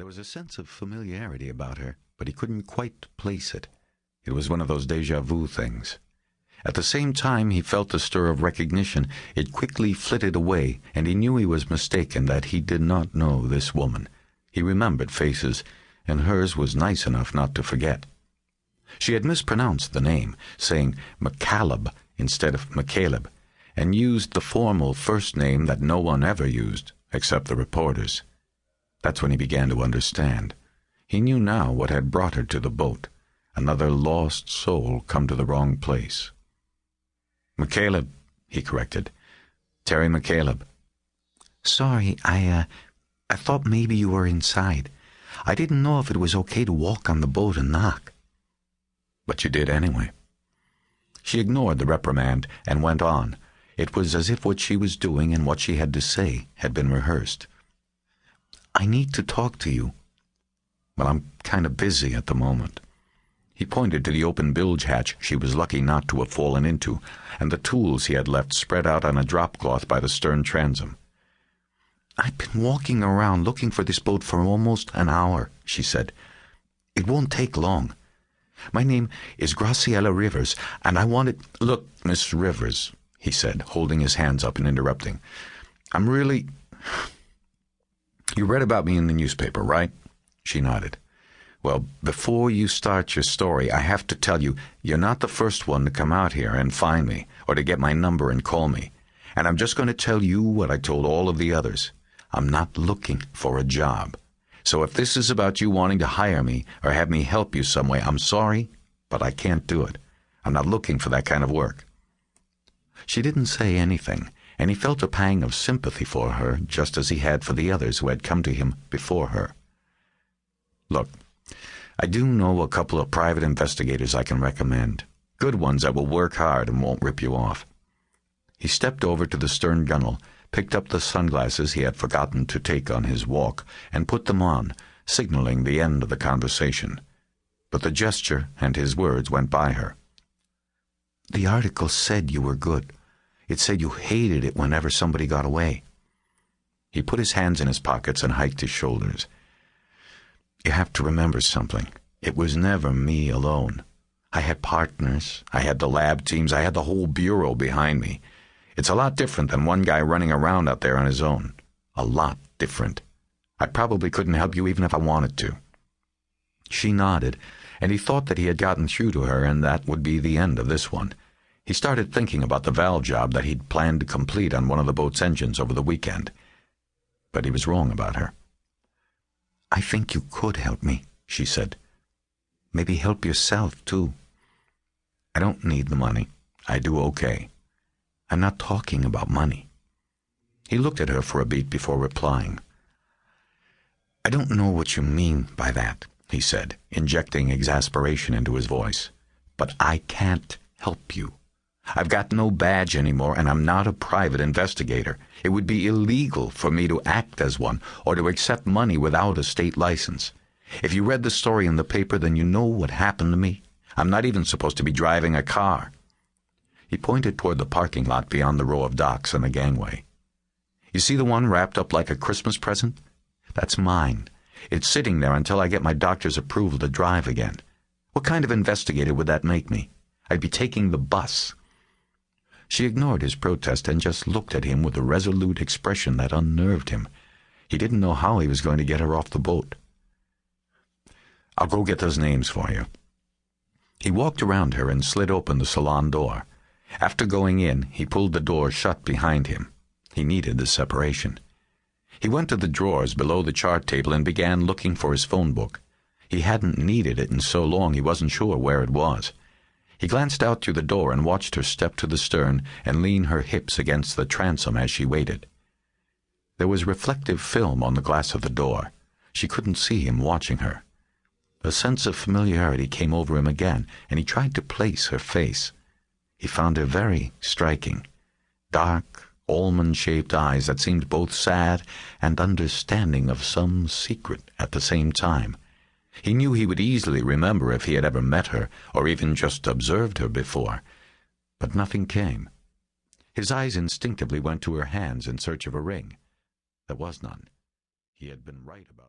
There was a sense of familiarity about her, but he couldn't quite place it. It was one of those déjà vu things. At the same time he felt the stir of recognition, it quickly flitted away, and he knew he was mistaken, that he did not know this woman. He remembered faces, and hers was nice enough not to forget. She had mispronounced the name, saying McCaleb instead of McCaleb, and used the formal first name that no one ever used, except the reporters. That's when he began to understand. He knew now what had brought her to the boat. Another lost soul come to the wrong place. McCaleb, he corrected. Terry McCaleb. Sorry, I thought maybe you were inside. I didn't know if it was okay to walk on the boat and knock. But you did anyway. She ignored the reprimand and went on. It was as if what she was doing and what she had to say had been rehearsed. I need to talk to you. Well, I'm kind of busy at the moment. He pointed to the open bilge hatch she was lucky not to have fallen into, and the tools he had left spread out on a drop cloth by the stern transom. I've been walking around looking for this boat for almost an hour, she said. It won't take long. My name is Graciella Rivers, and I wanted— Look, Miss Rivers, he said, holding his hands up and interrupting. I'm really— You read about me in the newspaper, right? She nodded. Well, before you start your story, I have to tell you, you're not the first one to come out here and find me, or to get my number and call me. And I'm just going to tell you what I told all of the others. I'm not looking for a job. So if this is about you wanting to hire me or have me help you some way, I'm sorry, but I can't do it. I'm not looking for that kind of work. She didn't say anything, and he felt a pang of sympathy for her, just as he had for the others who had come to him before her. Look, I do know a couple of private investigators I can recommend. Good ones that will work hard and won't rip you off. He stepped over to the stern gunwale, picked up the sunglasses he had forgotten to take on his walk, and put them on, signaling the end of the conversation. But the gesture and his words went by her. The article said you were good. It said you hated it whenever somebody got away. He put his hands in his pockets and hiked his shoulders. You have to remember something. It was never me alone. I had partners, I had the lab teams, I had the whole bureau behind me. It's a lot different than one guy running around out there on his own. A lot different. I probably couldn't help you even if I wanted to. She nodded, and he thought that he had gotten through to her, and that would be the end of this one. He started thinking about the valve job that he'd planned to complete on one of the boat's engines over the weekend. But he was wrong about her. I think you could help me, she said. Maybe help yourself, too. I don't need the money. I do okay. I'm not talking about money. He looked at her for a beat before replying. I don't know what you mean by that, he said, injecting exasperation into his voice. But I can't help you. I've got no badge anymore, and I'm not a private investigator. It would be illegal for me to act as one or to accept money without a state license. If you read the story in the paper, then you know what happened to me. I'm not even supposed to be driving a car. He pointed toward the parking lot beyond the row of docks and the gangway. You see the one wrapped up like a Christmas present? That's mine. It's sitting there until I get my doctor's approval to drive again. What kind of investigator would that make me? I'd be taking the bus. She ignored his protest and just looked at him with a resolute expression that unnerved him. He didn't know how he was going to get her off the boat. I'll go get those names for you. He walked around her and slid open the salon door. After going in, he pulled the door shut behind him. He needed the separation. He went to the drawers below the chart table and began looking for his phone book. He hadn't needed it in so long he wasn't sure where it was. He glanced out through the door and watched her step to the stern and lean her hips against the transom as she waited. There was reflective film on the glass of the door. She couldn't see him watching her. A sense of familiarity came over him again, and he tried to place her face. He found her very striking. Dark, almond-shaped eyes that seemed both sad and understanding of some secret at the same time. He knew he would easily remember if he had ever met her or even just observed her before, but nothing came. His eyes instinctively went to her hands in search of a ring. There was none. He had been right about